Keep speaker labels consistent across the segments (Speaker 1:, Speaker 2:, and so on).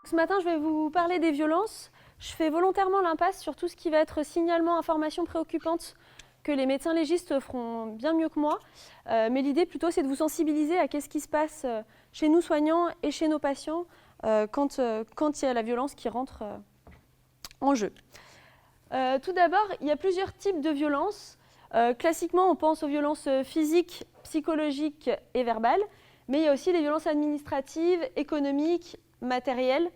Speaker 1: Ce matin, je vais vous parler des violences. Je fais volontairement l'impasse sur tout ce qui va être signalement, information préoccupante, que les médecins légistes feront bien mieux que moi. Mais l'idée plutôt, c'est de vous sensibiliser à ce qui se passe chez nous soignants et chez nos patients quand il y a la violence qui rentre en jeu. Tout d'abord, il y a plusieurs types de violences. Classiquement, on pense aux violences physiques, psychologiques et verbales, mais il y a aussi les violences administratives, économiques, matérielles,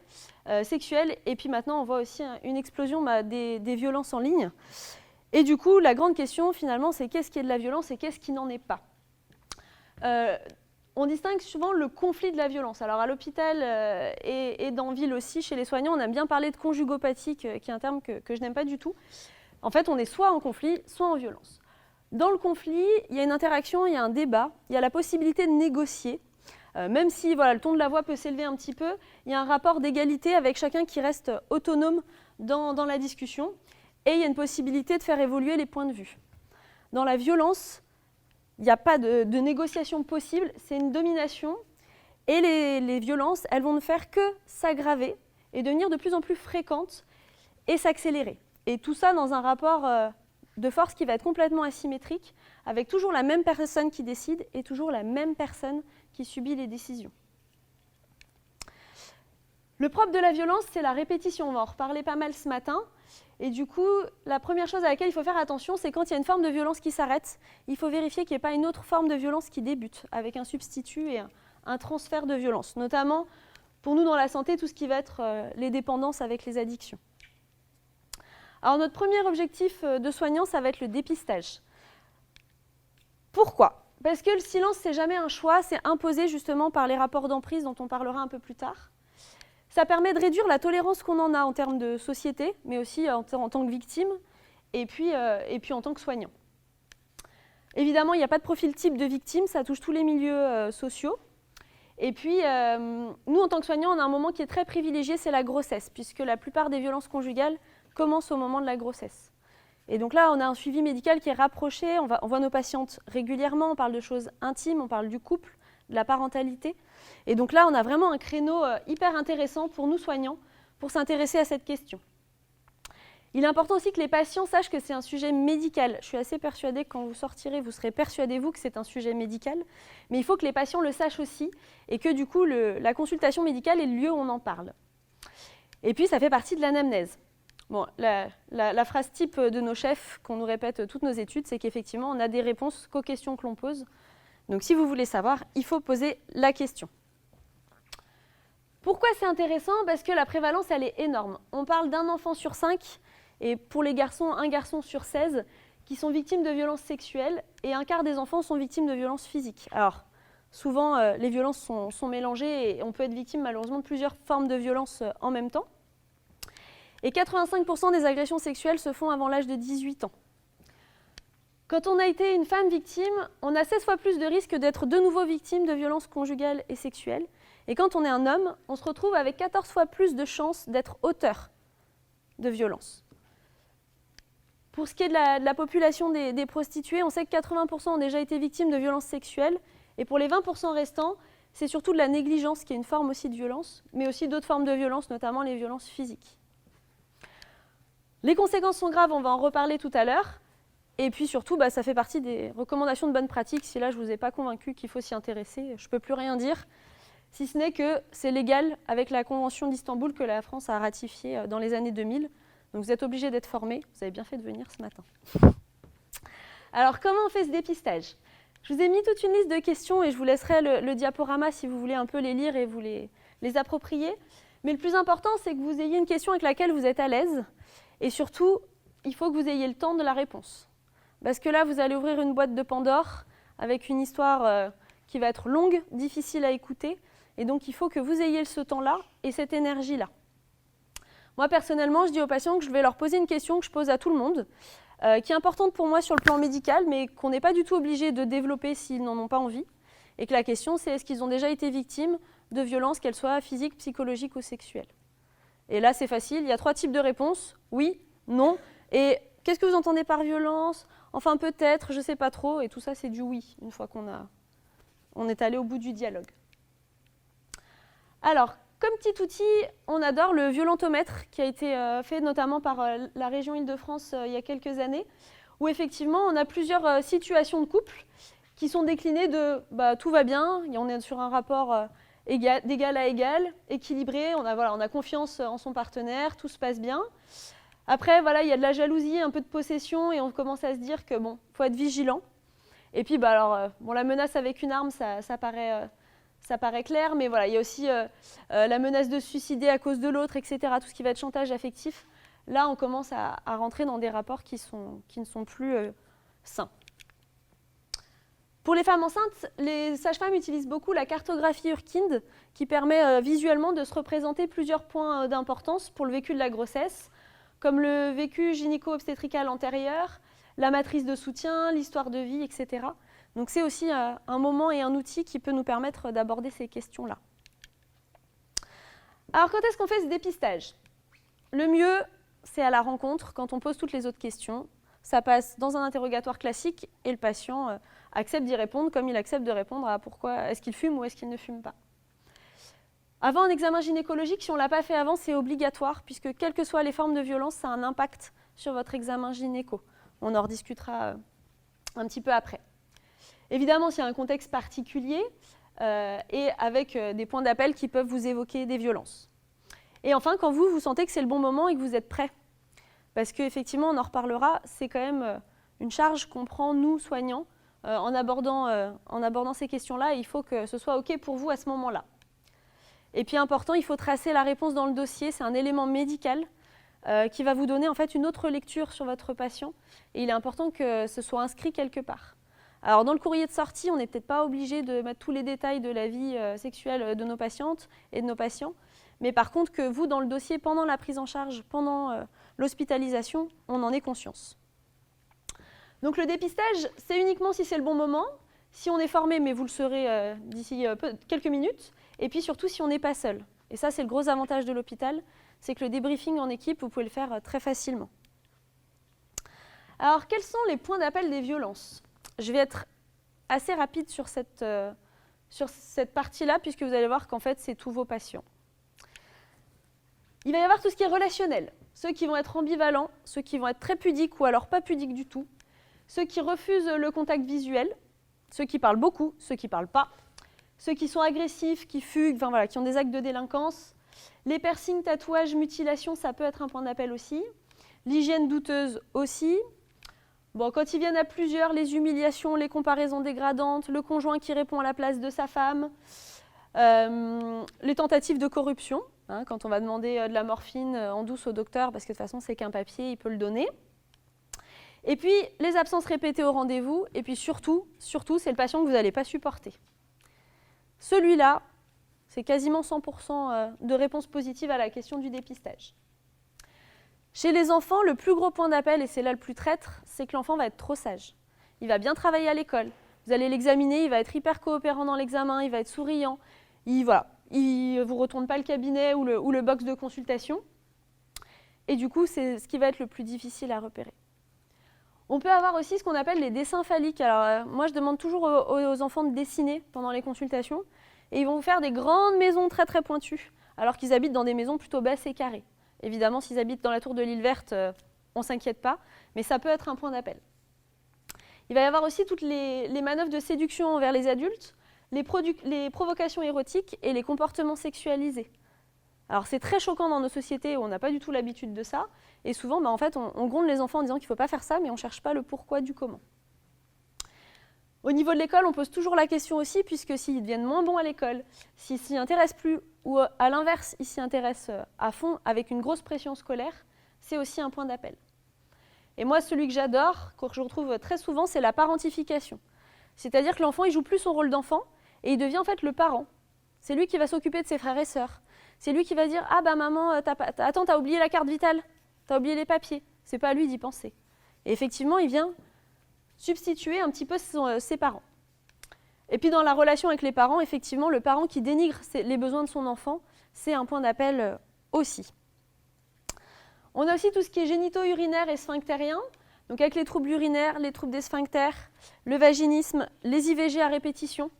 Speaker 1: sexuelles, et puis maintenant on voit aussi une explosion des violences en ligne. Et du coup, la grande question finalement, c'est qu'est-ce qui est de la violence et qu'est-ce qui n'en est pas. On distingue souvent le conflit de la violence. Alors à l'hôpital et dans ville aussi, chez les soignants, on aime bien parler de conjugopathie, qui est un terme que je n'aime pas du tout. En fait, on est soit en conflit, soit en violence. Dans le conflit, il y a une interaction, il y a un débat, il y a la possibilité de négocier. Même si le ton de la voix peut s'élever un petit peu, il y a un rapport d'égalité avec chacun qui reste autonome dans la discussion. Et il y a une possibilité de faire évoluer les points de vue. Dans la violence, il n'y a pas de négociation possible, c'est une domination. Et les violences, elles vont ne faire que s'aggraver et devenir de plus en plus fréquentes et s'accélérer. Et tout ça dans un rapport de force qui va être complètement asymétrique, avec toujours la même personne qui décide et toujours la même personne qui subit les décisions. Le propre de la violence, c'est la répétition. On va en reparler pas mal ce matin. Et du coup, la première chose à laquelle il faut faire attention, c'est quand il y a une forme de violence qui s'arrête, il faut vérifier qu'il n'y ait pas une autre forme de violence qui débute, avec un substitut et un transfert de violence. Notamment, pour nous dans la santé, tout ce qui va être les dépendances avec les addictions. Alors notre premier objectif de soignant, ça va être le dépistage. Pourquoi ? Parce que le silence, c'est jamais un choix, c'est imposé justement par les rapports d'emprise dont on parlera un peu plus tard. Ça permet de réduire la tolérance qu'on en a en termes de société, mais aussi en tant que victime, et puis en tant que soignant. Évidemment, il n'y a pas de profil type de victime, ça touche tous les milieux sociaux. Et puis, nous, en tant que soignants, on a un moment qui est très privilégié, c'est la grossesse, puisque la plupart des violences conjugales commencent au moment de la grossesse. Et donc là, on a un suivi médical qui est rapproché, on voit nos patientes régulièrement, on parle de choses intimes, on parle du couple, de la parentalité. Et donc là, on a vraiment un créneau hyper intéressant pour nous soignants, pour s'intéresser à cette question. Il est important aussi que les patients sachent que c'est un sujet médical. Je suis assez persuadée que quand vous sortirez, vous serez persuadés, vous, que c'est un sujet médical. Mais il faut que les patients le sachent aussi, et que du coup, la consultation médicale est le lieu où on en parle. Et puis, ça fait partie de l'anamnèse. Bon, la phrase type de nos chefs qu'on nous répète toutes nos études, c'est qu'effectivement, on n'a des réponses qu'aux questions que l'on pose. Donc, si vous voulez savoir, il faut poser la question. Pourquoi c'est intéressant ? Parce que la prévalence, elle est énorme. On parle d'un enfant sur 5, et pour les garçons, un garçon sur 16, qui sont victimes de violences sexuelles, et un quart des enfants sont victimes de violences physiques. Alors, souvent, les violences sont mélangées, et on peut être victime, malheureusement, de plusieurs formes de violences en même temps. Et 85% des agressions sexuelles se font avant l'âge de 18 ans. Quand on a été une femme victime, on a 16 fois plus de risques d'être de nouveau victime de violences conjugales et sexuelles. Et quand on est un homme, on se retrouve avec 14 fois plus de chances d'être auteur de violences. Pour ce qui est de la population des prostituées, on sait que 80% ont déjà été victimes de violences sexuelles. Et pour les 20% restants, c'est surtout de la négligence qui est une forme aussi de violence, mais aussi d'autres formes de violence, notamment les violences physiques. Les conséquences sont graves, on va en reparler tout à l'heure. Et puis surtout, ça fait partie des recommandations de bonne pratique. Si là, je ne vous ai pas convaincu qu'il faut s'y intéresser, je ne peux plus rien dire, si ce n'est que c'est légal avec la Convention d'Istanbul que la France a ratifiée dans les années 2000. Donc vous êtes obligés d'être formés. Vous avez bien fait de venir ce matin. Alors, comment on fait ce dépistage ? Je vous ai mis toute une liste de questions et je vous laisserai le diaporama si vous voulez un peu les lire et vous les approprier. Mais le plus important, c'est que vous ayez une question avec laquelle vous êtes à l'aise. Et surtout, il faut que vous ayez le temps de la réponse. Parce que là, vous allez ouvrir une boîte de Pandore avec une histoire qui va être longue, difficile à écouter. Et donc, il faut que vous ayez ce temps-là et cette énergie-là. Moi, personnellement, je dis aux patients que je vais leur poser une question que je pose à tout le monde, qui est importante pour moi sur le plan médical, mais qu'on n'est pas du tout obligé de développer s'ils n'en ont pas envie. Et que la question, c'est est-ce qu'ils ont déjà été victimes de violences, qu'elles soient physiques, psychologiques ou sexuelles ? Et là, c'est facile, il y a 3 types de réponses, oui, non, et qu'est-ce que vous entendez par violence ? Enfin, peut-être, je ne sais pas trop, et tout ça, c'est du oui, une fois qu'on est allé au bout du dialogue. Alors, comme petit outil, on adore le violentomètre qui a été fait notamment par la région Île-de-France il y a quelques années, où effectivement on a plusieurs situations de couple qui sont déclinées de tout va bien, on est sur un rapport d'égal à égal, équilibré, on a confiance en son partenaire, tout se passe bien. Après, il y a de la jalousie, un peu de possession, et on commence à se dire que faut être vigilant. Et puis, la menace avec une arme, ça paraît clair, mais il y a aussi la menace de se suicider à cause de l'autre, etc. Tout ce qui va être chantage affectif. Là, on commence à rentrer dans des rapports qui ne sont plus sains. Pour les femmes enceintes, les sages-femmes utilisent beaucoup la cartographie Urkind, qui permet visuellement de se représenter plusieurs points d'importance pour le vécu de la grossesse, comme le vécu gynéco-obstétrical antérieur, la matrice de soutien, l'histoire de vie, etc. Donc c'est aussi un moment et un outil qui peut nous permettre d'aborder ces questions-là. Alors quand est-ce qu'on fait ce dépistage? Le mieux, c'est à la rencontre, quand on pose toutes les autres questions. Ça passe dans un interrogatoire classique et le patient accepte d'y répondre comme il accepte de répondre à pourquoi est-ce qu'il fume ou est-ce qu'il ne fume pas. Avant un examen gynécologique, si on ne l'a pas fait avant, c'est obligatoire, puisque quelles que soient les formes de violence, ça a un impact sur votre examen gynéco. On en rediscutera un petit peu après. Évidemment, s'il y a un contexte particulier et avec des points d'appel qui peuvent vous évoquer des violences. Et enfin, quand vous sentez que c'est le bon moment et que vous êtes prêt. Parce qu'effectivement, on en reparlera, c'est quand même une charge qu'on prend, nous, soignants, en abordant ces questions-là, et il faut que ce soit OK pour vous à ce moment-là. Et puis important, il faut tracer la réponse dans le dossier, c'est un élément médical qui va vous donner en fait une autre lecture sur votre patient, et il est important que ce soit inscrit quelque part. Alors dans le courrier de sortie, on n'est peut-être pas obligé de mettre tous les détails de la vie sexuelle de nos patientes et de nos patients, mais par contre que vous, dans le dossier, pendant la prise en charge, pendant l'hospitalisation, on en ait conscience. Donc le dépistage, c'est uniquement si c'est le bon moment, si on est formé, mais vous le serez d'ici quelques minutes, et puis surtout si on n'est pas seul. Et ça, c'est le gros avantage de l'hôpital, c'est que le débriefing en équipe, vous pouvez le faire très facilement. Alors, quels sont les points d'appel des violences? Je vais être assez rapide sur cette partie-là, puisque vous allez voir qu'en fait, c'est tous vos patients. Il va y avoir tout ce qui est relationnel. Ceux qui vont être ambivalents, ceux qui vont être très pudiques ou alors pas pudiques du tout, ceux qui refusent le contact visuel, ceux qui parlent beaucoup, ceux qui ne parlent pas, ceux qui sont agressifs, qui fuguent, qui ont des actes de délinquance. Les piercings, tatouages, mutilations, ça peut être un point d'appel aussi. L'hygiène douteuse aussi. Bon, quand ils viennent à plusieurs, les humiliations, les comparaisons dégradantes, le conjoint qui répond à la place de sa femme, les tentatives de corruption, quand on va demander de la morphine en douce au docteur, parce que de toute façon, c'est qu'un papier, il peut le donner. Et puis, les absences répétées au rendez-vous, et puis surtout, c'est le patient que vous n'allez pas supporter. Celui-là, c'est quasiment 100% de réponse positive à la question du dépistage. Chez les enfants, le plus gros point d'appel, et c'est là le plus traître, c'est que l'enfant va être trop sage. Il va bien travailler à l'école. Vous allez l'examiner, il va être hyper coopérant dans l'examen, il va être souriant. Il ne vous retourne pas le cabinet ou le box de consultation. Et du coup, c'est ce qui va être le plus difficile à repérer. On peut avoir aussi ce qu'on appelle les dessins phalliques. Alors, moi, je demande toujours aux enfants de dessiner pendant les consultations. Et ils vont vous faire des grandes maisons très, très pointues, alors qu'ils habitent dans des maisons plutôt basses et carrées. Évidemment, s'ils habitent dans la tour de l'île Verte, on ne s'inquiète pas, mais ça peut être un point d'appel. Il va y avoir aussi toutes les manœuvres de séduction envers les adultes, les provocations érotiques et les comportements sexualisés. Alors c'est très choquant dans nos sociétés où on n'a pas du tout l'habitude de ça, et souvent en fait, on gronde les enfants en disant qu'il ne faut pas faire ça, mais on ne cherche pas le pourquoi du comment. Au niveau de l'école, on pose toujours la question aussi, puisque s'ils deviennent moins bons à l'école, s'ils s'y intéressent plus, ou à l'inverse, ils s'y intéressent à fond avec une grosse pression scolaire, c'est aussi un point d'appel. Et moi, celui que j'adore, que je retrouve très souvent, c'est la parentification. C'est-à-dire que l'enfant, il joue plus son rôle d'enfant, et il devient en fait le parent. C'est lui qui va s'occuper de ses frères et sœurs. C'est lui qui va dire « Ah bah maman, attends, t'as oublié la carte vitale, t'as oublié les papiers. » C'est pas à lui d'y penser. Et effectivement, il vient substituer un petit peu ses parents. Et puis dans la relation avec les parents, effectivement, le parent qui dénigre les besoins de son enfant, c'est un point d'appel aussi. On a aussi tout ce qui est génito-urinaire et sphinctérien, donc avec les troubles urinaires, les troubles des sphincters, le vaginisme, les IVG à répétition,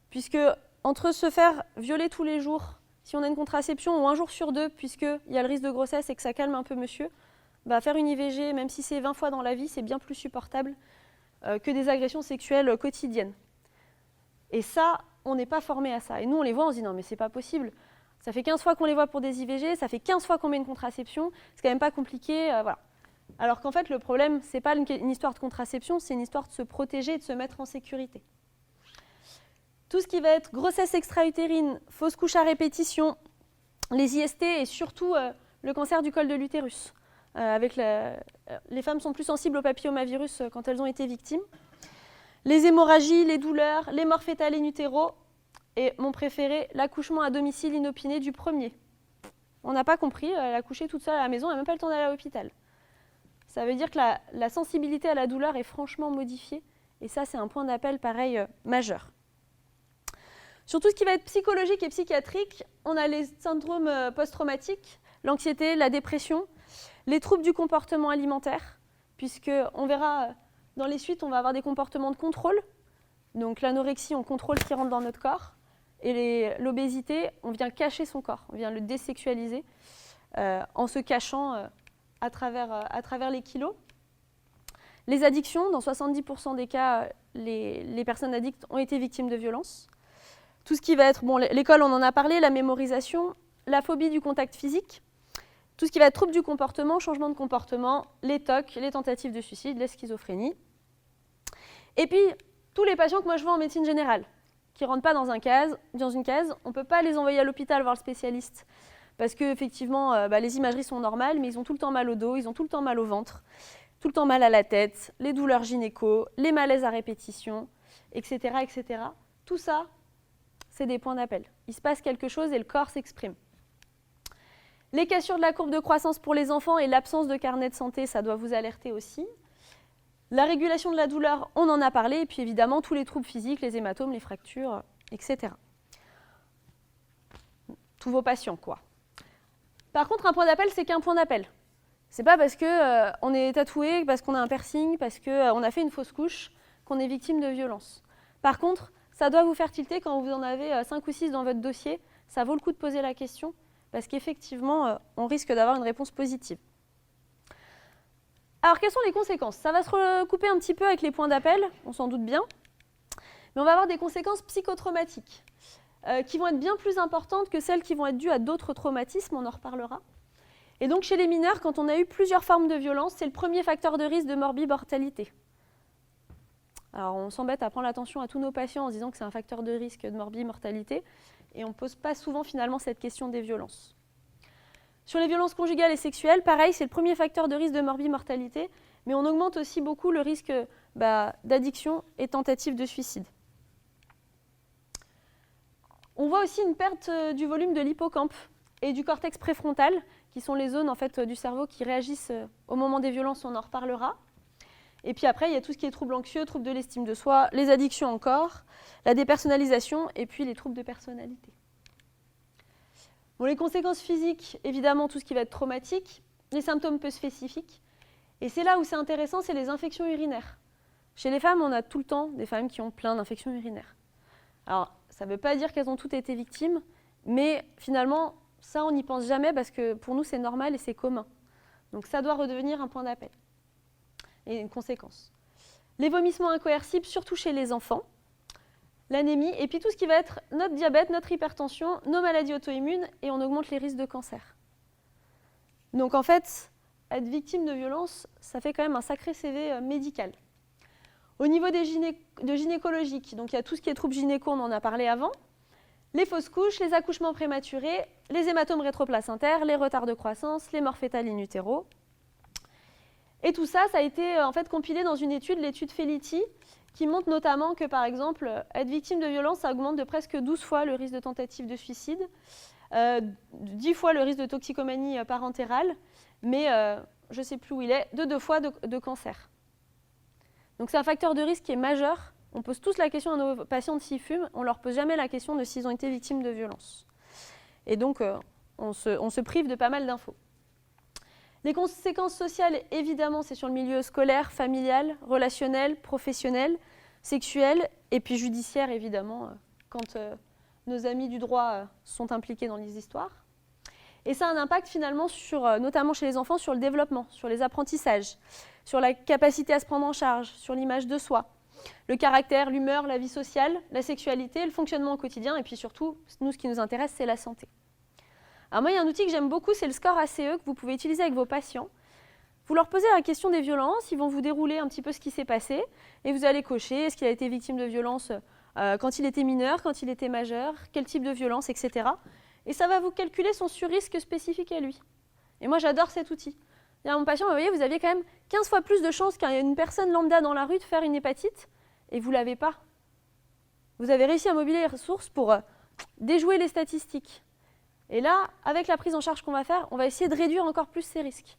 Speaker 1: puisque entre se faire violer tous les jours, si on a une contraception, ou un jour sur deux, puisqu'il y a le risque de grossesse et que ça calme un peu monsieur, bah, faire une IVG, même si c'est 20 fois dans la vie, c'est bien plus supportable que des agressions sexuelles quotidiennes. Et ça, on n'est pas formé à ça. Et nous, on les voit, on se dit non, mais c'est pas possible. Ça fait 15 fois qu'on les voit pour des IVG, ça fait 15 fois qu'on met une contraception, c'est quand même pas compliqué, voilà. Alors qu'en fait, le problème, c'est pas une histoire de contraception, c'est une histoire de se protéger et de se mettre en sécurité. Tout ce qui va être grossesse extra-utérine, fausse couche à répétition, les IST et surtout le cancer du col de l'utérus. Les femmes sont plus sensibles au papillomavirus quand elles ont été victimes. Les hémorragies, les douleurs, les morts fétales in utero et mon préféré, l'accouchement à domicile inopiné du premier. On n'a pas compris, elle a accouché toute seule à la maison, elle n'a même pas le temps d'aller à l'hôpital. Ça veut dire que la sensibilité à la douleur est franchement modifiée et ça, c'est un point d'appel pareil majeur. Sur tout ce qui va être psychologique et psychiatrique, on a les syndromes post-traumatiques, l'anxiété, la dépression, les troubles du comportement alimentaire, puisqu'on verra dans les suites, on va avoir des comportements de contrôle. Donc l'anorexie, on contrôle ce qui rentre dans notre corps. Et l'obésité, on vient cacher son corps, on vient le désexualiser en se cachant à travers les kilos. Les addictions, dans 70% des cas, les personnes addictes ont été victimes de violences. Tout ce qui va être, bon, l'école, on en a parlé, la mémorisation, la phobie du contact physique, tout ce qui va être trouble du comportement, changement de comportement, les TOC, les tentatives de suicide, les schizophrénies. Et puis, tous les patients que moi je vois en médecine générale, qui ne rentrent pas dans une case, on ne peut pas les envoyer à l'hôpital voir le spécialiste, parce qu'effectivement, les imageries sont normales, mais ils ont tout le temps mal au dos, ils ont tout le temps mal au ventre, tout le temps mal à la tête, les douleurs gynéco, les malaises à répétition, etc., etc. Tout ça, c'est des points d'appel. Il se passe quelque chose et le corps s'exprime. Les cassures de la courbe de croissance pour les enfants et l'absence de carnet de santé, ça doit vous alerter aussi. La régulation de la douleur, on en a parlé, et puis évidemment tous les troubles physiques, les hématomes, les fractures, etc. Tous vos patients, quoi. Par contre, un point d'appel, c'est qu'un point d'appel. C'est pas parce qu'on est tatoué, parce qu'on a un piercing, parce qu'on a fait une fausse couche, qu'on est victime de violence. Par contre, ça doit vous faire tilter quand vous en avez 5 ou 6 dans votre dossier. Ça vaut le coup de poser la question, parce qu'effectivement, on risque d'avoir une réponse positive. Alors, quelles sont les conséquences? Ça va se recouper un petit peu avec les points d'appel, on s'en doute bien. Mais on va avoir des conséquences psychotraumatiques qui vont être bien plus importantes que celles qui vont être dues à d'autres traumatismes, on en reparlera. Et donc, chez les mineurs, quand on a eu plusieurs formes de violence, c'est le premier facteur de risque de morbimortalité. Alors, on s'embête à prendre attention à tous nos patients en se disant que c'est un facteur de risque de morbimortalité, et on ne pose pas souvent finalement cette question des violences. Sur les violences conjugales et sexuelles, pareil, c'est le premier facteur de risque de morbimortalité, mais on augmente aussi beaucoup le risque d'addiction et tentative de suicide. On voit aussi une perte du volume de l'hippocampe et du cortex préfrontal, qui sont les zones en fait, du cerveau qui réagissent au moment des violences, on en reparlera. Et puis après, il y a tout ce qui est troubles anxieux, troubles de l'estime de soi, les addictions encore, la dépersonnalisation et puis les troubles de personnalité. Bon, les conséquences physiques, évidemment, tout ce qui va être traumatique, les symptômes peu spécifiques. Et c'est là où c'est intéressant, c'est les infections urinaires. Chez les femmes, on a tout le temps des femmes qui ont plein d'infections urinaires. Alors, ça ne veut pas dire qu'elles ont toutes été victimes, mais finalement, ça, on n'y pense jamais parce que pour nous, c'est normal et c'est commun. Donc ça doit redevenir un point d'appel et une conséquence. Les vomissements incoercibles, surtout chez les enfants, l'anémie, et puis tout ce qui va être notre diabète, notre hypertension, nos maladies auto-immunes, et on augmente les risques de cancer. Donc en fait, être victime de violence, ça fait quand même un sacré CV médical. Au niveau de gynécologique, donc il y a tout ce qui est troubles gynéco, on en a parlé avant, les fausses couches, les accouchements prématurés, les hématomes rétroplacentaires, les retards de croissance, les morts fétales in utero. Et tout ça, ça a été en fait compilé dans une étude, l'étude Felitti, qui montre notamment que, par exemple, être victime de violence, ça augmente de presque 12 fois le risque de tentative de suicide, 10 fois le risque de toxicomanie parentérale, mais je ne sais plus où il est, de 2 fois de cancer. Donc c'est un facteur de risque qui est majeur. On pose tous la question à nos patients s'ils fument, on ne leur pose jamais la question de s'ils ont été victimes de violence. Et donc, on se prive de pas mal d'infos. Les conséquences sociales, évidemment, c'est sur le milieu scolaire, familial, relationnel, professionnel, sexuel, et puis judiciaire, évidemment, quand nos amis du droit sont impliqués dans les histoires. Et ça a un impact finalement, notamment chez les enfants, sur le développement, sur les apprentissages, sur la capacité à se prendre en charge, sur l'image de soi, le caractère, l'humeur, la vie sociale, la sexualité, le fonctionnement au quotidien, et puis surtout, nous, ce qui nous intéresse, c'est la santé. Alors moi, il y a un outil que j'aime beaucoup, c'est le score ACE que vous pouvez utiliser avec vos patients. Vous leur posez la question des violences, ils vont vous dérouler un petit peu ce qui s'est passé, et vous allez cocher, est-ce qu'il a été victime de violence quand il était mineur, quand il était majeur, quel type de violence, etc. Et ça va vous calculer son sur-risque spécifique à lui. Et moi, j'adore cet outil. À mon patient, vous voyez, vous aviez quand même 15 fois plus de chances qu'une personne lambda dans la rue de faire une hépatite, et vous ne l'avez pas. Vous avez réussi à mobiliser les ressources pour déjouer les statistiques. Et là, avec la prise en charge qu'on va faire, on va essayer de réduire encore plus ces risques.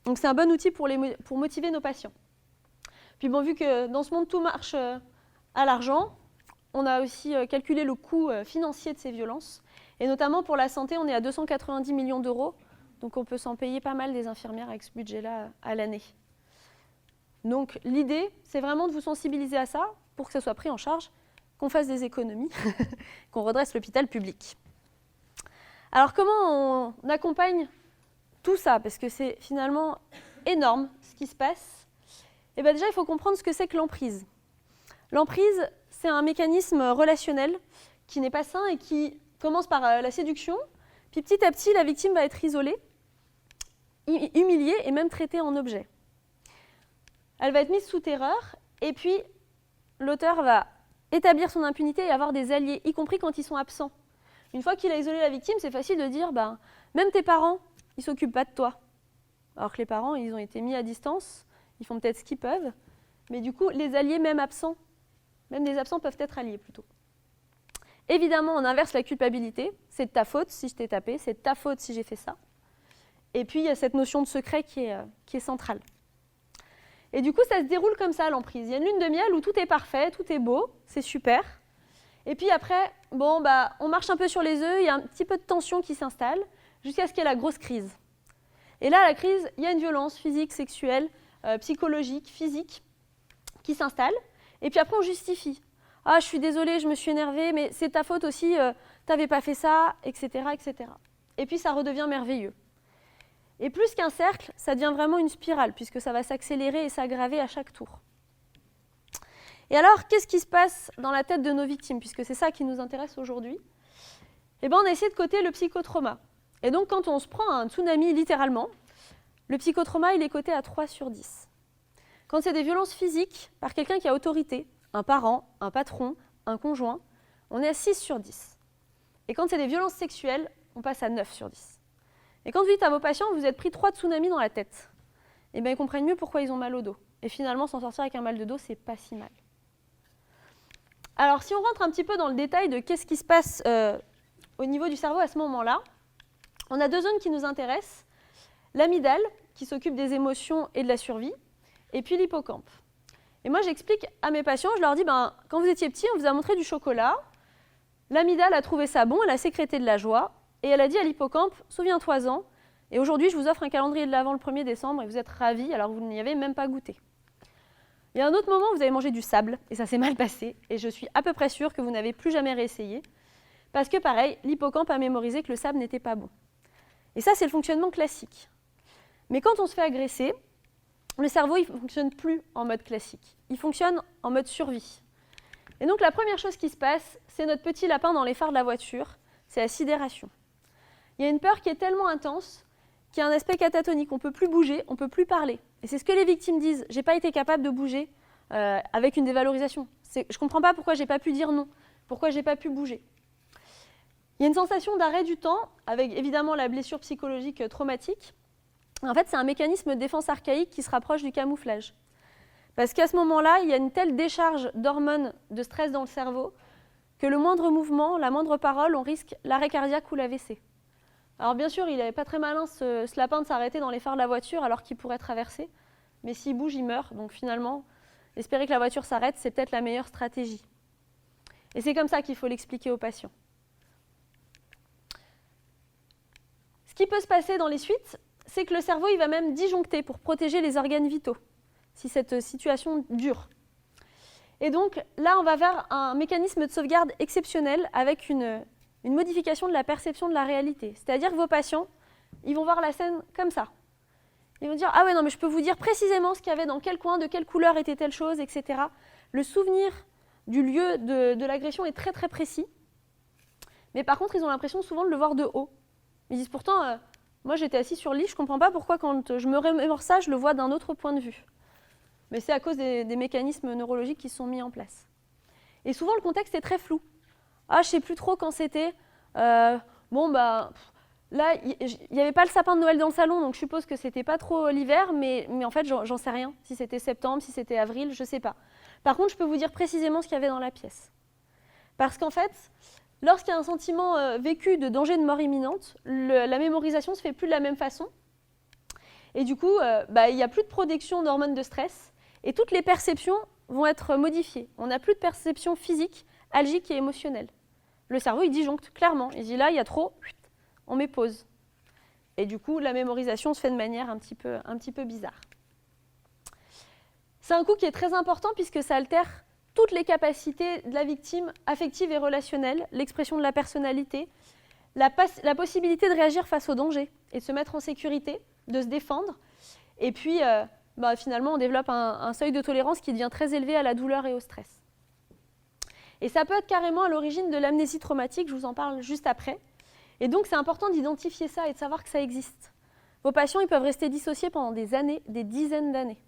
Speaker 1: Donc c'est un bon outil pour motiver nos patients. Puis bon, vu que dans ce monde, tout marche à l'argent, on a aussi calculé le coût financier de ces violences. Et notamment pour la santé, on est à 290 millions d'euros. Donc on peut s'en payer pas mal des infirmières avec ce budget-là à l'année. Donc l'idée, c'est vraiment de vous sensibiliser à ça pour que ça soit pris en charge, qu'on fasse des économies, qu'on redresse l'hôpital public. Alors comment on accompagne tout ça? Parce que c'est finalement énorme ce qui se passe. Et bien déjà, il faut comprendre ce que c'est que l'emprise. L'emprise, c'est un mécanisme relationnel qui n'est pas sain et qui commence par la séduction. Puis petit à petit, la victime va être isolée, humiliée et même traitée en objet. Elle va être mise sous terreur et puis l'auteur va établir son impunité et avoir des alliés, y compris quand ils sont absents. Une fois qu'il a isolé la victime, c'est facile de dire même tes parents, ils ne s'occupent pas de toi. Alors que les parents, ils ont été mis à distance, ils font peut-être ce qu'ils peuvent, mais du coup, les alliés, même absents, même des absents peuvent être alliés plutôt. Évidemment, on inverse la culpabilité. C'est de ta faute si je t'ai tapé, c'est de ta faute si j'ai fait ça. Et puis, il y a cette notion de secret qui est centrale. Et du coup, ça se déroule comme ça, l'emprise. Il y a une lune de miel où tout est parfait, tout est beau, c'est super. Et puis après, on marche un peu sur les œufs, il y a un petit peu de tension qui s'installe, jusqu'à ce qu'il y ait la grosse crise. Et là, la crise, il y a une violence physique, sexuelle, psychologique, physique, qui s'installe. Et puis après, on justifie. « Ah, je suis désolée, je me suis énervée, mais c'est ta faute aussi, t'avais pas fait ça, etc., etc. » Et puis, ça redevient merveilleux. Et plus qu'un cercle, ça devient vraiment une spirale, puisque ça va s'accélérer et s'aggraver à chaque tour. Et alors, qu'est-ce qui se passe dans la tête de nos victimes, puisque c'est ça qui nous intéresse aujourd'hui? On a essayé de coter le psychotrauma. Et donc, quand on se prend un tsunami, littéralement, le psychotrauma, il est coté à 3 sur 10. Quand c'est des violences physiques par quelqu'un qui a autorité, un parent, un patron, un conjoint, on est à 6 sur 10. Et quand c'est des violences sexuelles, on passe à 9 sur 10. Et quand vous dites à vos patients, vous êtes pris 3 tsunamis dans la tête, ils comprennent mieux pourquoi ils ont mal au dos. Et finalement, s'en sortir avec un mal de dos, c'est pas si mal. Alors, si on rentre un petit peu dans le détail de qu'est-ce qui se passe au niveau du cerveau à ce moment-là, on a 2 zones qui nous intéressent. L'amygdale, qui s'occupe des émotions et de la survie, et puis l'hippocampe. Et moi, j'explique à mes patients, je leur dis, quand vous étiez petit, on vous a montré du chocolat, l'amygdale a trouvé ça bon, elle a sécrété de la joie, et elle a dit à l'hippocampe, souviens-toi-en, et aujourd'hui, je vous offre un calendrier de l'Avent le 1er décembre, et vous êtes ravis, alors que vous n'y avez même pas goûté. Il y a un autre moment où vous avez mangé du sable, et ça s'est mal passé, et je suis à peu près sûre que vous n'avez plus jamais réessayé, parce que pareil, l'hippocampe a mémorisé que le sable n'était pas bon. Et ça, c'est le fonctionnement classique. Mais quand on se fait agresser, le cerveau, il ne fonctionne plus en mode classique. Il fonctionne en mode survie. Et donc, la première chose qui se passe, c'est notre petit lapin dans les phares de la voiture, c'est la sidération. Il y a une peur qui est tellement intense qu'il y a un aspect catatonique. On ne peut plus bouger, on ne peut plus parler. Et c'est ce que les victimes disent. Je n'ai pas été capable de bouger avec une dévalorisation. Je ne comprends pas pourquoi je n'ai pas pu dire non, pourquoi je n'ai pas pu bouger. Il y a une sensation d'arrêt du temps, avec évidemment la blessure psychologique traumatique. En fait, c'est un mécanisme de défense archaïque qui se rapproche du camouflage. Parce qu'à ce moment-là, il y a une telle décharge d'hormones de stress dans le cerveau que le moindre mouvement, la moindre parole, on risque l'arrêt cardiaque ou l'AVC. Alors bien sûr, il n'est pas très malin ce lapin de s'arrêter dans les phares de la voiture alors qu'il pourrait traverser, mais s'il bouge, il meurt. Donc finalement, espérer que la voiture s'arrête, c'est peut-être la meilleure stratégie. Et c'est comme ça qu'il faut l'expliquer aux patients. Ce qui peut se passer dans les suites, c'est que le cerveau il va même disjoncter pour protéger les organes vitaux, si cette situation dure. Et donc là, on va vers un mécanisme de sauvegarde exceptionnel avec une modification de la perception de la réalité. C'est-à-dire que vos patients, ils vont voir la scène comme ça. Ils vont dire « Ah ouais, non, mais je peux vous dire précisément ce qu'il y avait dans quel coin, de quelle couleur était telle chose, etc. » Le souvenir du lieu de l'agression est très très précis. Mais par contre, ils ont l'impression souvent de le voir de haut. Ils disent pourtant, moi j'étais assis sur le lit, je ne comprends pas pourquoi quand je me remémore ça, je le vois d'un autre point de vue. Mais c'est à cause des mécanismes neurologiques qui sont mis en place. Et souvent, le contexte est très flou. Ah, je ne sais plus trop quand c'était. Là, il n'y avait pas le sapin de Noël dans le salon, donc je suppose que ce n'était pas trop l'hiver, mais en fait, j'en sais rien. Si c'était septembre, si c'était avril, je ne sais pas. Par contre, je peux vous dire précisément ce qu'il y avait dans la pièce. Parce qu'en fait, lorsqu'il y a un sentiment vécu de danger de mort imminente, la mémorisation ne se fait plus de la même façon. Et du coup, il n'y a plus de production d'hormones de stress, et toutes les perceptions vont être modifiées. On n'a plus de perception physique, algique et émotionnelle. Le cerveau, il disjoncte clairement. Il dit là, il y a trop, on met pause. Et du coup, la mémorisation se fait de manière un petit peu bizarre. C'est un coup qui est très important puisque ça altère toutes les capacités de la victime affectives et relationnelles, l'expression de la personnalité, la possibilité de réagir face au danger et de se mettre en sécurité, de se défendre. Et puis, finalement, on développe un seuil de tolérance qui devient très élevé à la douleur et au stress. Et ça peut être carrément à l'origine de l'amnésie traumatique, je vous en parle juste après. Et donc, c'est important d'identifier ça et de savoir que ça existe. Vos patients, ils peuvent rester dissociés pendant des années, des dizaines d'années.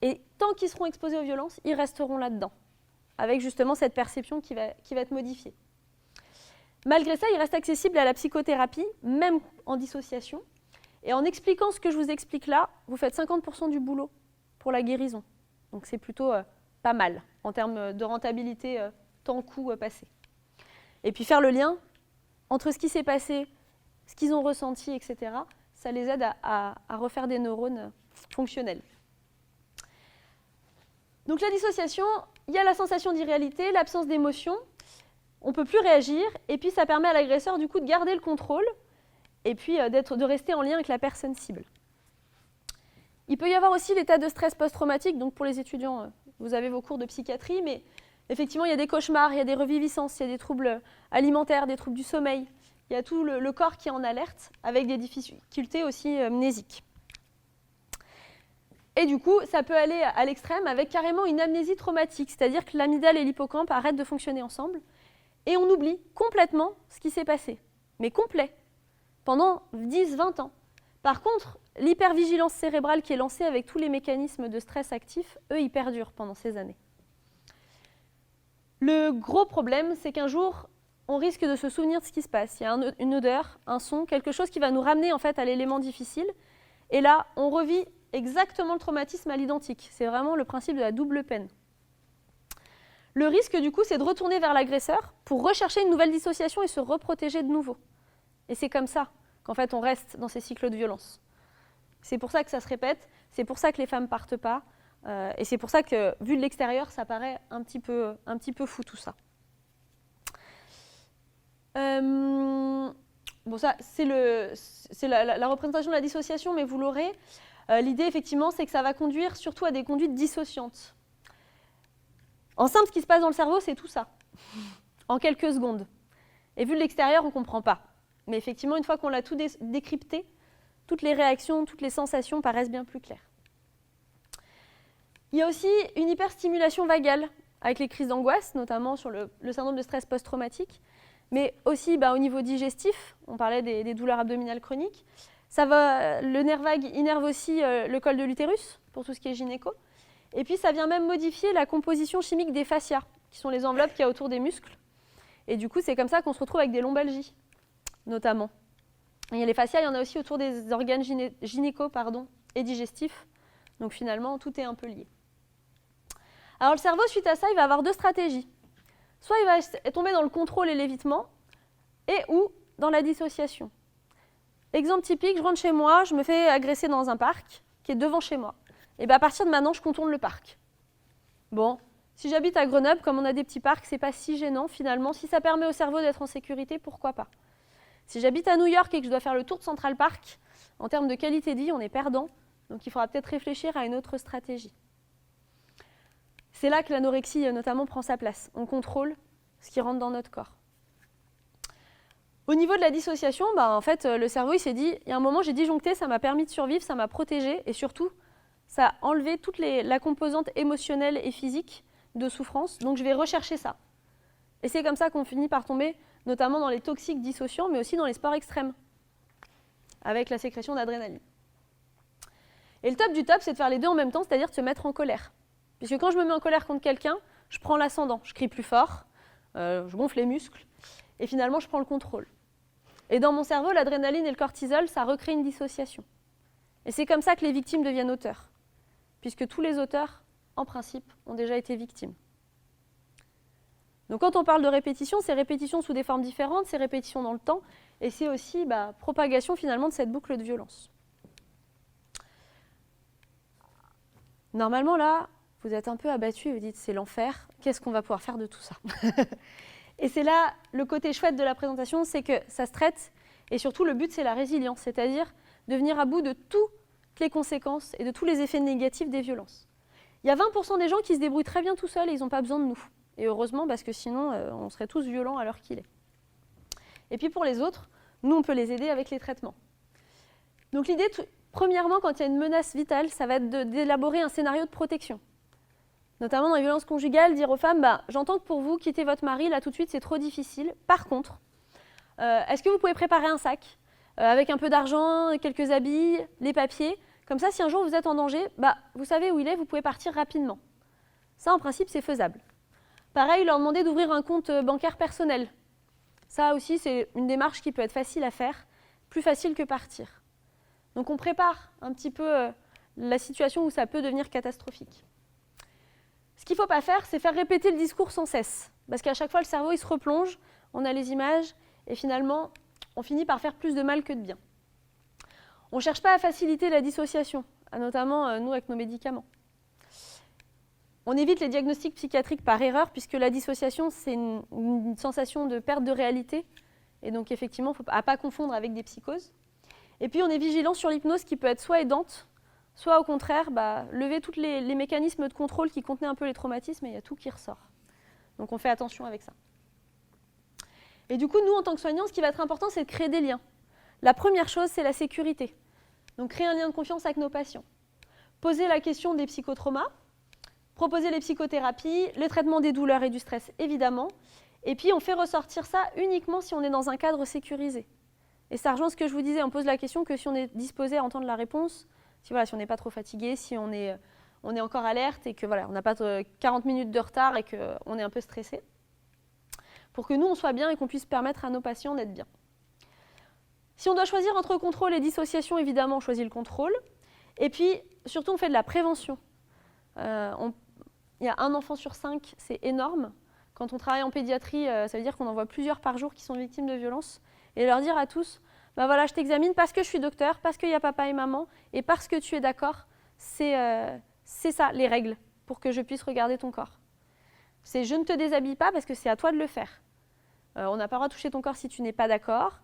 Speaker 1: Et tant qu'ils seront exposés aux violences, ils resteront là-dedans, avec justement cette perception qui va être modifiée. Malgré ça, ils restent accessibles à la psychothérapie, même en dissociation. Et en expliquant ce que je vous explique là, vous faites 50% du boulot pour la guérison. Donc c'est plutôt pas mal en termes de rentabilité temps-coût passé. Et puis faire le lien entre ce qui s'est passé, ce qu'ils ont ressenti, etc., ça les aide à refaire des neurones fonctionnels. Donc la dissociation, il y a la sensation d'irréalité, l'absence d'émotion, on ne peut plus réagir, et puis ça permet à l'agresseur du coup de garder le contrôle, et puis de rester en lien avec la personne cible. Il peut y avoir aussi l'état de stress post-traumatique, donc pour les étudiants, vous avez vos cours de psychiatrie, mais effectivement il y a des cauchemars, il y a des reviviscences, il y a des troubles alimentaires, des troubles du sommeil, il y a tout le corps qui est en alerte, avec des difficultés aussi mnésiques. Et du coup, ça peut aller à l'extrême avec carrément une amnésie traumatique, c'est-à-dire que l'amygdale et l'hippocampe arrêtent de fonctionner ensemble et on oublie complètement ce qui s'est passé, mais complet, pendant 10-20 ans. Par contre, l'hypervigilance cérébrale qui est lancée avec tous les mécanismes de stress actifs, eux, ils perdurent pendant ces années. Le gros problème, c'est qu'un jour, on risque de se souvenir de ce qui se passe. Il y a une odeur, un son, quelque chose qui va nous ramener en fait à l'élément difficile. Et là, on revit exactement le traumatisme à l'identique. C'est vraiment le principe de la double peine. Le risque, du coup, c'est de retourner vers l'agresseur pour rechercher une nouvelle dissociation et se reprotéger de nouveau. Et c'est comme ça qu'en fait, on reste dans ces cycles de violence. C'est pour ça que ça se répète, c'est pour ça que les femmes ne partent pas, et c'est pour ça que, vu de l'extérieur, ça paraît un petit peu fou, tout ça. Ça, c'est la représentation de la dissociation, mais vous l'aurez. L'idée, effectivement, c'est que ça va conduire surtout à des conduites dissociantes. En simple, ce qui se passe dans le cerveau, c'est tout ça, en quelques secondes. Et vu de l'extérieur, on ne comprend pas. Mais effectivement, une fois qu'on l'a tout décrypté, toutes les réactions, toutes les sensations paraissent bien plus claires. Il y a aussi une hyperstimulation vagale, avec les crises d'angoisse, notamment sur le syndrome de stress post-traumatique, mais aussi au niveau digestif, on parlait des douleurs abdominales chroniques. Le nerf vague innerve aussi le col de l'utérus, pour tout ce qui est gynéco. Et puis, ça vient même modifier la composition chimique des fascias, qui sont les enveloppes qu'il y a autour des muscles. Et du coup, c'est comme ça qu'on se retrouve avec des lombalgies, notamment. Et les fascias, il y en a aussi autour des organes gynéco et digestifs. Donc finalement, tout est un peu lié. Alors le cerveau, suite à ça, il va avoir deux stratégies. Soit il va tomber dans le contrôle et l'évitement, et ou dans la dissociation. Exemple typique, je rentre chez moi, je me fais agresser dans un parc qui est devant chez moi. Et bien à partir de maintenant, je contourne le parc. Bon, si j'habite à Grenoble, comme on a des petits parcs, c'est pas si gênant finalement. Si ça permet au cerveau d'être en sécurité, pourquoi pas. Si j'habite à New York et que je dois faire le tour de Central Park, en termes de qualité de vie, on est perdant. Donc il faudra peut-être réfléchir à une autre stratégie. C'est là que l'anorexie, notamment, prend sa place. On contrôle ce qui rentre dans notre corps. Au niveau de la dissociation, en fait, le cerveau il s'est dit, il y a un moment, j'ai disjoncté, ça m'a permis de survivre, ça m'a protégé, et surtout, ça a enlevé toute la composante émotionnelle et physique de souffrance, donc je vais rechercher ça. Et c'est comme ça qu'on finit par tomber, notamment dans les toxiques dissociants, mais aussi dans les sports extrêmes, avec la sécrétion d'adrénaline. Et le top du top, c'est de faire les deux en même temps, c'est-à-dire de se mettre en colère. Puisque quand je me mets en colère contre quelqu'un, je prends l'ascendant, je crie plus fort, je gonfle les muscles, et finalement, je prends le contrôle. Et dans mon cerveau, l'adrénaline et le cortisol, ça recrée une dissociation. Et c'est comme ça que les victimes deviennent auteurs, puisque tous les auteurs, en principe, ont déjà été victimes. Donc quand on parle de répétition, c'est répétition sous des formes différentes, c'est répétition dans le temps, et c'est aussi propagation finalement de cette boucle de violence. Normalement, là, vous êtes un peu abattu et vous dites c'est l'enfer, qu'est-ce qu'on va pouvoir faire de tout ça? Et c'est là le côté chouette de la présentation, c'est que ça se traite, et surtout le but c'est la résilience, c'est-à-dire de venir à bout de toutes les conséquences et de tous les effets négatifs des violences. Il y a 20% des gens qui se débrouillent très bien tout seuls et ils n'ont pas besoin de nous. Et heureusement, parce que sinon, on serait tous violents à l'heure qu'il est. Et puis pour les autres, nous, on peut les aider avec les traitements. Donc l'idée, premièrement, quand il y a une menace vitale, ça va être d'élaborer un scénario de protection. Notamment dans les violences conjugales, dire aux femmes, j'entends que pour vous, quitter votre mari, là tout de suite, c'est trop difficile. Par contre, est-ce que vous pouvez préparer un sac avec un peu d'argent, quelques habits, les papiers? Comme ça, si un jour vous êtes en danger, vous savez où il est, vous pouvez partir rapidement. Ça, en principe, c'est faisable. Pareil, leur demander d'ouvrir un compte bancaire personnel. Ça aussi, c'est une démarche qui peut être facile à faire, plus facile que partir. Donc on prépare un petit peu la situation où ça peut devenir catastrophique. Ce qu'il ne faut pas faire, c'est faire répéter le discours sans cesse. Parce qu'à chaque fois, le cerveau il se replonge, on a les images, et finalement, on finit par faire plus de mal que de bien. On ne cherche pas à faciliter la dissociation, notamment nous avec nos médicaments. On évite les diagnostics psychiatriques par erreur, puisque la dissociation, c'est une sensation de perte de réalité. Et donc, effectivement, il ne faut pas confondre avec des psychoses. Et puis, on est vigilant sur l'hypnose qui peut être soit aidante, soit au contraire, lever tous les mécanismes de contrôle qui contenaient un peu les traumatismes, et il y a tout qui ressort. Donc, on fait attention avec ça. Et du coup, nous, en tant que soignants, ce qui va être important, c'est de créer des liens. La première chose, c'est la sécurité. Donc, créer un lien de confiance avec nos patients. Poser la question des psychotraumas, proposer les psychothérapies, le traitement des douleurs et du stress, évidemment. Et puis, on fait ressortir ça uniquement si on est dans un cadre sécurisé. Et ça rejoint ce que je vous disais, on pose la question que si on est disposé à entendre la réponse, si on n'est pas trop fatigué, si on est encore alerte et que on n'a pas 40 minutes de retard et qu'on est un peu stressé, pour que nous, on soit bien et qu'on puisse permettre à nos patients d'être bien. Si on doit choisir entre contrôle et dissociation, évidemment, on choisit le contrôle. Et puis, surtout, on fait de la prévention. Il y a 1 enfant sur 5, c'est énorme. Quand on travaille en pédiatrie, ça veut dire qu'on en voit plusieurs par jour qui sont victimes de violences. Et leur dire à tous, je t'examine parce que je suis docteur, parce qu'il y a papa et maman, et parce que tu es d'accord, c'est ça, les règles, pour que je puisse regarder ton corps. C'est je ne te déshabille pas parce que c'est à toi de le faire. On n'a pas le droit de toucher ton corps si tu n'es pas d'accord.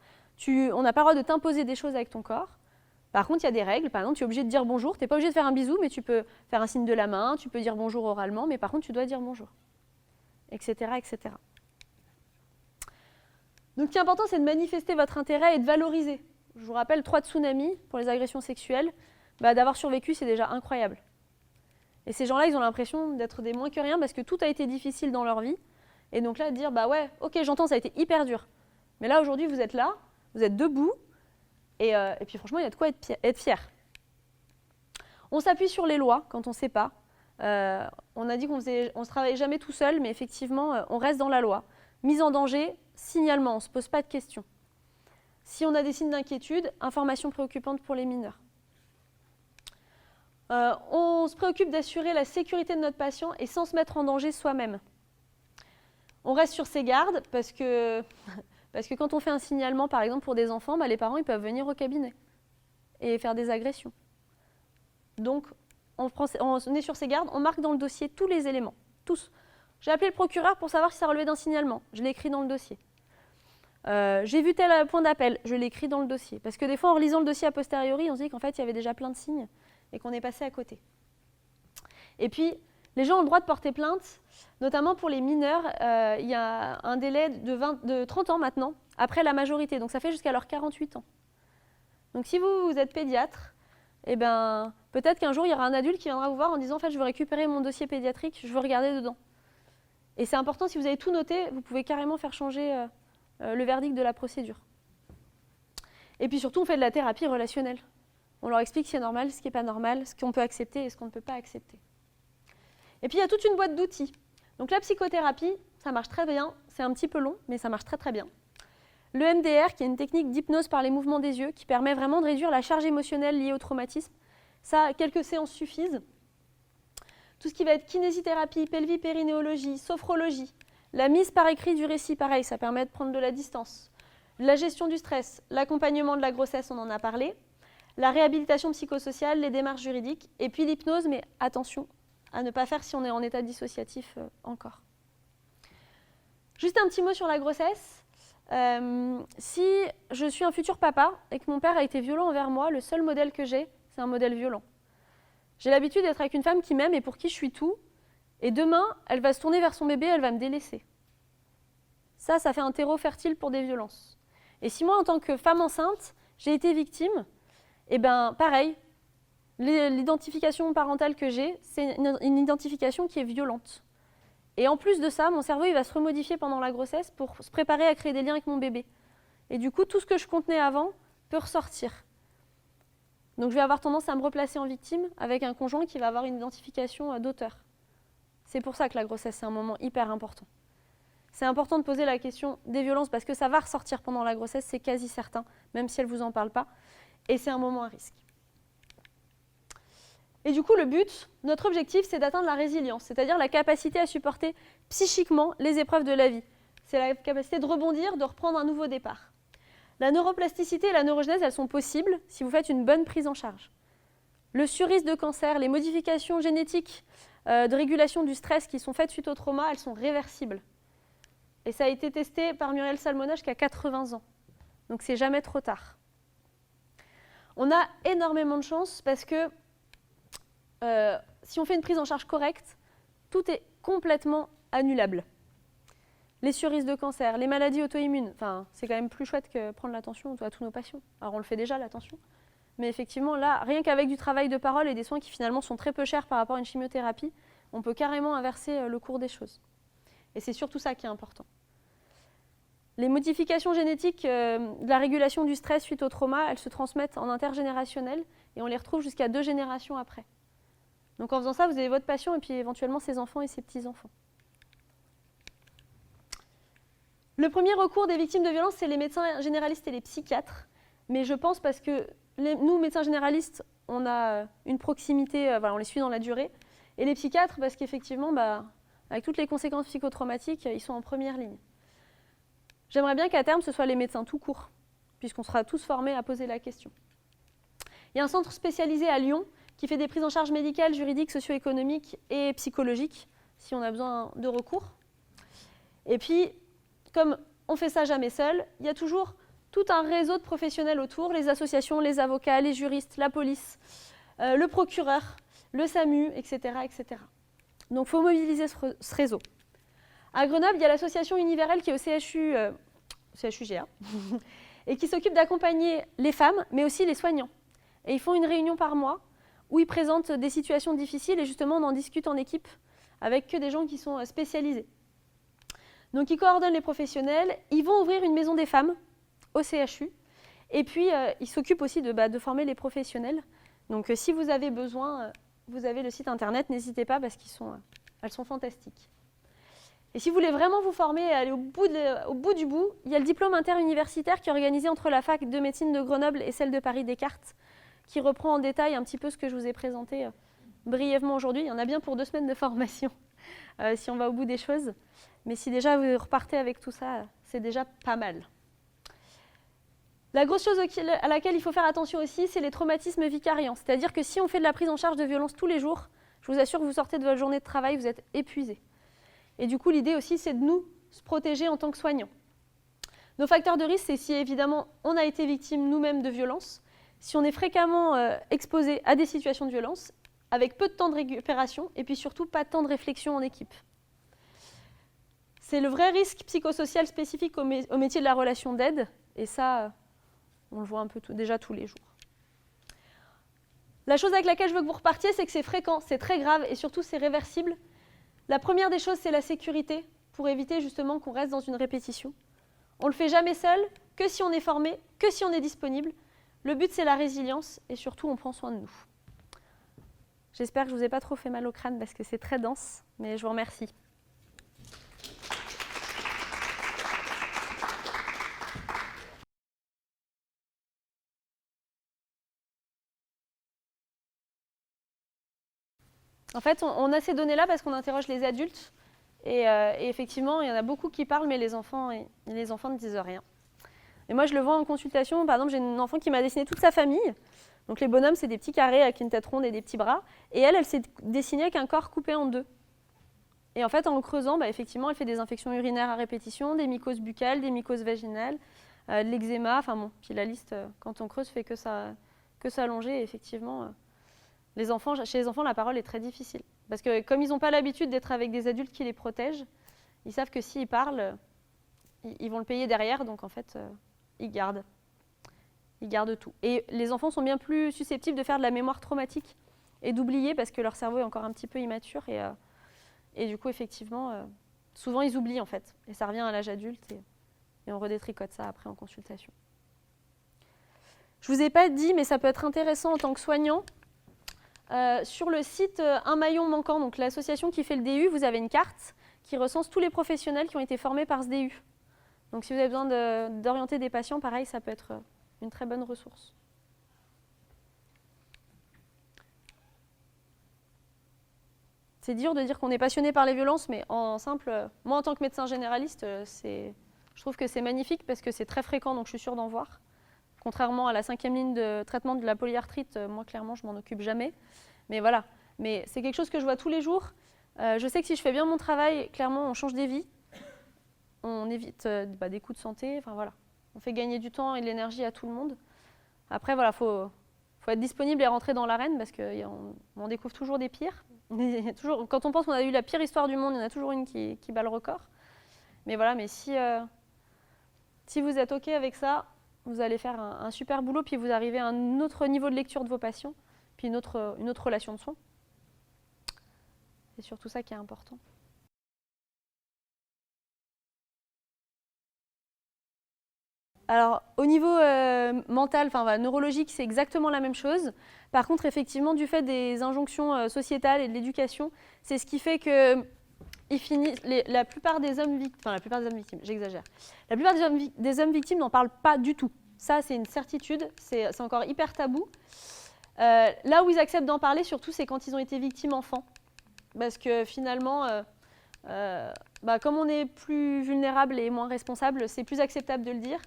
Speaker 1: On n'a pas le droit de t'imposer des choses avec ton corps. Par contre, il y a des règles. Par exemple, tu es obligé de dire bonjour. Tu n'es pas obligé de faire un bisou, mais tu peux faire un signe de la main, tu peux dire bonjour oralement, mais par contre, tu dois dire bonjour, etc., etc. Donc, ce qui est important, c'est de manifester votre intérêt et de valoriser. Je vous rappelle 3 tsunamis pour les agressions sexuelles. D'avoir survécu, c'est déjà incroyable. Et ces gens-là, ils ont l'impression d'être des moins que rien parce que tout a été difficile dans leur vie. Et donc là, de dire, ouais, ok, j'entends, ça a été hyper dur. Mais là, aujourd'hui, vous êtes là, vous êtes debout, et puis franchement, il y a de quoi être fier. On s'appuie sur les lois quand on ne sait pas. On a dit qu'on ne travaillait jamais tout seul, mais effectivement, on reste dans la loi. Mise en danger, signalement, on ne se pose pas de questions. Si on a des signes d'inquiétude, information préoccupante pour les mineurs. On se préoccupe d'assurer la sécurité de notre patient et sans se mettre en danger soi-même. On reste sur ses gardes parce que quand on fait un signalement, par exemple, pour des enfants, les parents ils peuvent venir au cabinet et faire des agressions. Donc, on est sur ses gardes, on marque dans le dossier tous les éléments, tous. J'ai appelé le procureur pour savoir si ça relevait d'un signalement, je l'ai écrit dans le dossier. J'ai vu tel point d'appel, je l'ai écrit dans le dossier. Parce que des fois, en relisant le dossier a posteriori, on se dit qu'en fait, il y avait déjà plein de signes et qu'on est passé à côté. Et puis, Les gens ont le droit de porter plainte, notamment pour les mineurs. Il y a un délai de 30 ans maintenant, après la majorité. Donc ça fait jusqu'à leurs 48 ans. Donc si vous êtes pédiatre, eh ben, peut-être qu'un jour, il y aura un adulte qui viendra vous voir en disant « En fait, je veux récupérer mon dossier pédiatrique, je veux regarder dedans ». Et c'est important, si vous avez tout noté, vous pouvez carrément faire changer le verdict de la procédure. Et puis surtout, on fait de la thérapie relationnelle. On leur explique ce qui est normal, ce qui n'est pas normal, ce qu'on peut accepter et ce qu'on ne peut pas accepter. Et puis, il y a toute une boîte d'outils. Donc la psychothérapie, ça marche très bien. C'est un petit peu long, mais ça marche très très bien. Le MDR, qui est une technique d'hypnose par les mouvements des yeux, qui permet vraiment de réduire la charge émotionnelle liée au traumatisme. Ça, quelques séances suffisent. Tout ce qui va être kinésithérapie, pelvipérinéologie, sophrologie, la mise par écrit du récit, pareil, ça permet de prendre de la distance. La gestion du stress, l'accompagnement de la grossesse, on en a parlé. La réhabilitation psychosociale, les démarches juridiques, et puis l'hypnose, mais attention à ne pas faire si on est en état dissociatif encore. Juste un petit mot sur la grossesse. Si je suis un futur papa et que mon père a été violent envers moi, le seul modèle que j'ai, c'est un modèle violent. J'ai l'habitude d'être avec une femme qui m'aime et pour qui je suis tout, et demain, elle va se tourner vers son bébé, elle va me délaisser. Ça fait un terreau fertile pour des violences. Et si moi, en tant que femme enceinte, j'ai été victime, eh bien, pareil, l'identification parentale que j'ai, c'est une identification qui est violente. Et en plus de ça, mon cerveau il va se remodifier pendant la grossesse pour se préparer à créer des liens avec mon bébé. Et du coup, tout ce que je contenais avant peut ressortir. Donc je vais avoir tendance à me replacer en victime avec un conjoint qui va avoir une identification d'auteur. C'est pour ça que la grossesse, c'est un moment hyper important. C'est important de poser la question des violences parce que ça va ressortir pendant la grossesse, c'est quasi certain, même si elle ne vous en parle pas. Et c'est un moment à risque. Et du coup, le but, notre objectif, c'est d'atteindre la résilience, c'est-à-dire la capacité à supporter psychiquement les épreuves de la vie. C'est la capacité de rebondir, de reprendre un nouveau départ. La neuroplasticité et la neurogenèse, elles sont possibles si vous faites une bonne prise en charge. Le surrisque de cancer, les modifications génétiques de régulation du stress qui sont faites suite au trauma, elles sont réversibles. Et ça a été testé par Muriel Salmona jusqu'à 80 ans. Donc c'est jamais trop tard. On a énormément de chance parce que si on fait une prise en charge correcte, tout est complètement annulable. Les surrisques de cancer, les maladies auto-immunes, enfin, c'est quand même plus chouette que prendre l'attention à tous nos patients. Alors on le fait déjà, l'attention. Mais effectivement, là, rien qu'avec du travail de parole et des soins qui finalement sont très peu chers par rapport à une chimiothérapie, on peut carrément inverser le cours des choses. Et c'est surtout ça qui est important. Les modifications génétiques de la régulation du stress suite au trauma, elles se transmettent en intergénérationnel et on les retrouve jusqu'à 2 générations après. Donc en faisant ça, vous avez votre patient et puis éventuellement ses enfants et ses petits-enfants. Le premier recours des victimes de violences, c'est les médecins généralistes et les psychiatres. Mais je pense parce que nous, médecins généralistes, on a une proximité, on les suit dans la durée. Et les psychiatres, parce qu'effectivement, avec toutes les conséquences psychotraumatiques, ils sont en première ligne. J'aimerais bien qu'à terme, ce soit les médecins tout court, puisqu'on sera tous formés à poser la question. Il y a un centre spécialisé à Lyon qui fait des prises en charge médicales, juridiques, socio-économiques et psychologiques, si on a besoin de recours. Et puis, comme on fait ça jamais seul, il y a toujours tout un réseau de professionnels autour, les associations, les avocats, les juristes, la police, le procureur, le SAMU, etc. etc. Donc, il faut mobiliser ce réseau. À Grenoble, il y a l'association Univerel qui est au CHUGA et qui s'occupe d'accompagner les femmes, mais aussi les soignants. Et ils font une réunion par mois où ils présentent des situations difficiles et justement on en discute en équipe avec que des gens qui sont spécialisés. Donc ils coordonnent les professionnels, ils vont ouvrir une maison des femmes au CHU et puis ils s'occupent aussi de former les professionnels. Donc si vous avez besoin, vous avez le site internet, n'hésitez pas parce elles sont fantastiques. Et si vous voulez vraiment vous former et aller au bout du bout, il y a le diplôme interuniversitaire qui est organisé entre la fac de médecine de Grenoble et celle de Paris-Descartes, qui reprend en détail un petit peu ce que je vous ai présenté brièvement aujourd'hui. Il y en a bien pour 2 semaines de formation, si on va au bout des choses. Mais si déjà vous repartez avec tout ça, c'est déjà pas mal. La grosse chose à laquelle il faut faire attention aussi, c'est les traumatismes vicariants. C'est-à-dire que si on fait de la prise en charge de violence tous les jours, je vous assure que vous sortez de votre journée de travail, vous êtes épuisé. Et du coup, l'idée aussi, c'est de nous se protéger en tant que soignants. Nos facteurs de risque, c'est si évidemment on a été victime nous-mêmes de violences, si on est fréquemment exposé à des situations de violence, avec peu de temps de récupération et puis surtout pas de temps de réflexion en équipe. C'est le vrai risque psychosocial spécifique au métier de la relation d'aide, et ça, on le voit un peu déjà tous les jours. La chose avec laquelle je veux que vous repartiez, c'est que c'est fréquent, c'est très grave et surtout c'est réversible. La première des choses, c'est la sécurité, pour éviter justement qu'on reste dans une répétition. On ne le fait jamais seul, que si on est formé, que si on est disponible. Le but, c'est la résilience et surtout, on prend soin de nous. J'espère que je ne vous ai pas trop fait mal au crâne parce que c'est très dense, mais je vous remercie. En fait, on a ces données-là parce qu'on interroge les adultes. Et effectivement, il y en a beaucoup qui parlent, mais les enfants ne disent rien. Et moi, je le vois en consultation. Par exemple, j'ai une enfant qui m'a dessiné toute sa famille. Donc les bonhommes, c'est des petits carrés avec une tête ronde et des petits bras. Et elle s'est dessinée avec un corps coupé en deux. Et en fait, en le creusant, effectivement, elle fait des infections urinaires à répétition, des mycoses buccales, des mycoses vaginales, de l'eczéma. Enfin bon, puis la liste, quand on creuse, fait que s'allonger. Et effectivement, chez les enfants, la parole est très difficile. Parce que comme ils n'ont pas l'habitude d'être avec des adultes qui les protègent, ils savent que s'ils parlent, ils vont le payer derrière. Donc en fait, ils gardent tout. Et les enfants sont bien plus susceptibles de faire de la mémoire traumatique et d'oublier parce que leur cerveau est encore un petit peu immature. Et du coup, effectivement, souvent ils oublient en fait. Et ça revient à l'âge adulte et on redétricote ça après en consultation. Je ne vous ai pas dit, mais ça peut être intéressant en tant que soignant. Sur le site Un maillon manquant, donc l'association qui fait le DU, vous avez une carte qui recense tous les professionnels qui ont été formés par ce DU. Donc si vous avez besoin d'orienter des patients, pareil, ça peut être une très bonne ressource. C'est dur de dire qu'on est passionné par les violences, mais moi en tant que médecin généraliste, je trouve que c'est magnifique parce que c'est très fréquent, donc je suis sûre d'en voir. Contrairement à la 5e ligne de traitement de la polyarthrite, moi clairement je m'en occupe jamais. Mais voilà, mais c'est quelque chose que je vois tous les jours. Je sais que si je fais bien mon travail, clairement on change des vies. On évite des coûts de santé, enfin voilà. On fait gagner du temps et de l'énergie à tout le monde. Après voilà, faut être disponible et rentrer dans l'arène parce qu'on en découvre toujours des pires. Quand on pense qu'on a eu la pire histoire du monde, il y en a toujours une qui bat le record. Mais voilà, mais si vous êtes OK avec ça, vous allez faire un super boulot, puis vous arrivez à un autre niveau de lecture de vos patients, puis une autre relation de soins. C'est surtout ça qui est important. Alors, au niveau mental, neurologique, c'est exactement la même chose. Par contre, effectivement, du fait des injonctions sociétales et de l'éducation, c'est ce qui fait que la plupart des hommes victimes, j'exagère. La plupart des hommes victimes n'en parlent pas du tout. Ça, c'est une certitude, c'est encore hyper tabou. Là où ils acceptent d'en parler, surtout, c'est quand ils ont été victimes enfants. Parce que finalement, comme on est plus vulnérable et moins responsable, c'est plus acceptable de le dire.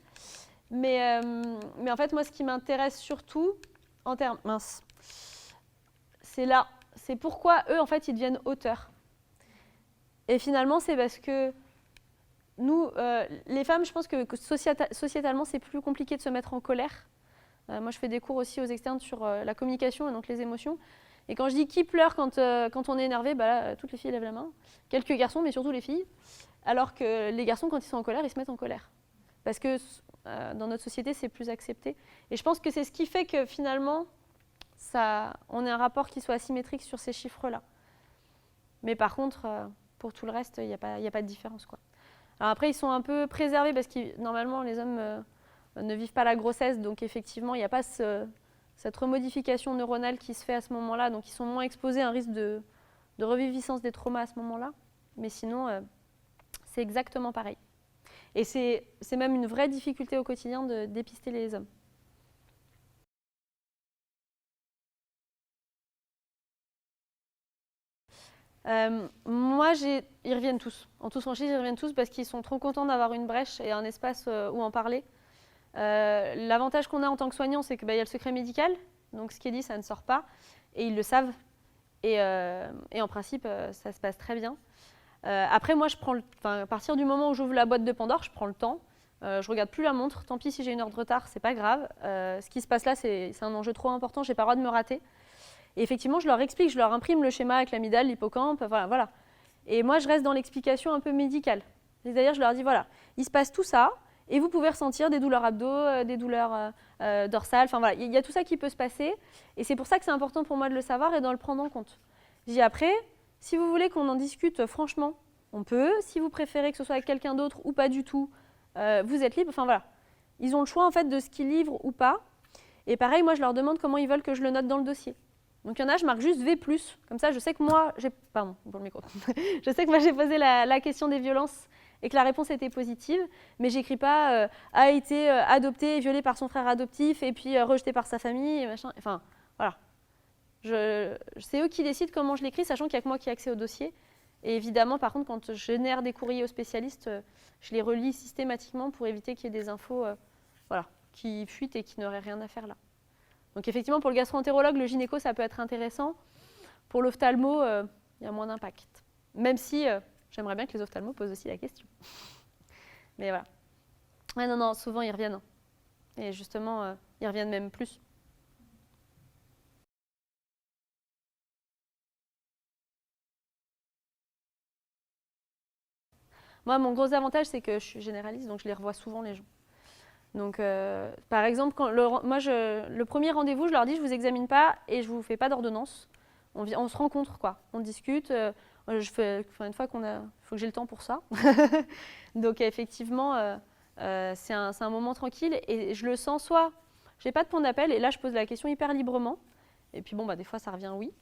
Speaker 1: Mais en fait, moi, ce qui m'intéresse surtout, c'est pourquoi eux, en fait, ils deviennent auteurs. Et finalement, c'est parce que nous, les femmes, je pense que sociétalement, c'est plus compliqué de se mettre en colère. Moi, je fais des cours aussi aux externes sur la communication et donc les émotions. Et quand je dis qui pleure quand on est énervé, là, toutes les filles lèvent la main. Quelques garçons, mais surtout les filles. Alors que les garçons, quand ils sont en colère, ils se mettent en colère. Parce que dans notre société, c'est plus accepté. Et je pense que c'est ce qui fait que finalement, on ait un rapport qui soit asymétrique sur ces chiffres-là. Mais par contre, pour tout le reste, il n'y a pas de différence, quoi. Alors après, ils sont un peu préservés parce que normalement, les hommes ne vivent pas la grossesse. Donc effectivement, il n'y a pas cette remodification neuronale qui se fait à ce moment-là. Donc ils sont moins exposés à un risque de reviviscence des traumas à ce moment-là. Mais sinon, c'est exactement pareil. Et c'est même une vraie difficulté au quotidien de dépister les hommes. Moi, ils reviennent tous. En toute franchise, ils reviennent tous parce qu'ils sont trop contents d'avoir une brèche et un espace où en parler. L'avantage qu'on a en tant que soignant, c'est qu'il y a le secret médical. Donc ce qui est dit, ça ne sort pas. Et ils le savent. Et en principe, ça se passe très bien. Après, moi, à partir du moment où j'ouvre la boîte de Pandore, je prends le temps. Je regarde plus la montre. Tant pis si j'ai une heure de retard, c'est pas grave. Ce qui se passe là, c'est un enjeu trop important. J'ai pas le droit de me rater. Et effectivement, je leur explique, je leur imprime le schéma avec l'amygdale, l'hippocampe, voilà. Et moi, je reste dans l'explication un peu médicale. C'est-à-dire, je leur dis, voilà, il se passe tout ça, et vous pouvez ressentir des douleurs abdos, des douleurs dorsales, enfin voilà, il y a tout ça qui peut se passer. Et c'est pour ça que c'est important pour moi de le savoir et de le prendre en compte. Je dis après, si vous voulez qu'on en discute franchement, on peut. Si vous préférez que ce soit avec quelqu'un d'autre ou pas du tout, vous êtes libre. Enfin voilà, ils ont le choix en fait de ce qu'ils livrent ou pas. Et pareil, moi je leur demande comment ils veulent que je le note dans le dossier. Donc il y en a, je marque juste V+, comme ça je sais que moi, pardon, pour le micro. Je sais que moi j'ai posé la question des violences et que la réponse était positive, mais j'écris pas a été adopté et violé par son frère adoptif et puis rejeté par sa famille, et machin. Enfin voilà. C'est eux qui décident comment je l'écris, sachant qu'il n'y a que moi qui ai accès au dossier. Et évidemment, par contre, quand je génère des courriers aux spécialistes, je les relis systématiquement pour éviter qu'il y ait des infos qui fuitent et qui n'auraient rien à faire là. Donc effectivement, pour le gastro-entérologue, le gynéco, ça peut être intéressant. Pour l'ophtalmo, il y a moins d'impact. Même si j'aimerais bien que les ophtalmos posent aussi la question. Mais voilà. Ouais, non, souvent ils reviennent. Et justement, ils reviennent même plus. Moi, mon gros avantage, c'est que je suis généraliste, donc je les revois souvent, les gens. Donc, par exemple, le premier rendez-vous, je leur dis, je ne vous examine pas et je ne vous fais pas d'ordonnance. On se rencontre, quoi. On discute. Une fois il faut que j'ai le temps pour ça. Donc, effectivement, c'est un moment tranquille et je le sens soit, je n'ai pas de point d'appel et là, je pose la question hyper librement. Et puis, des fois, ça revient oui.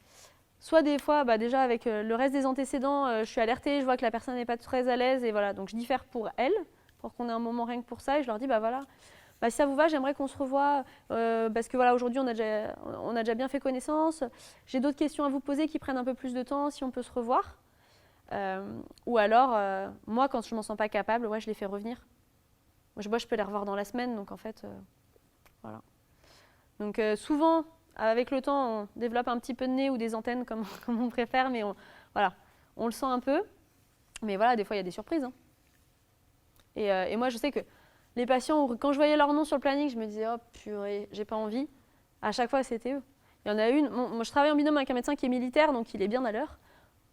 Speaker 1: Soit des fois, déjà avec le reste des antécédents, je suis alertée, je vois que la personne n'est pas très à l'aise et voilà, donc je diffère pour elle, pour qu'on ait un moment rien que pour ça et je leur dis, si ça vous va, j'aimerais qu'on se revoie parce que voilà, aujourd'hui on a déjà bien fait connaissance, j'ai d'autres questions à vous poser qui prennent un peu plus de temps, si on peut se revoir. Ou alors, moi quand je ne m'en sens pas capable, je les fais revenir. Moi je peux les revoir dans la semaine, donc en fait, voilà. Donc souvent, avec le temps, on développe un petit peu de nez ou des antennes comme on préfère, mais on le sent un peu. Mais voilà, des fois, il y a des surprises. Hein. Et moi, je sais que les patients, quand je voyais leur nom sur le planning, je me disais, oh purée, j'ai pas envie. À chaque fois, c'était eux. Il y en a une, moi je travaille en binôme avec un médecin qui est militaire, donc il est bien à l'heure.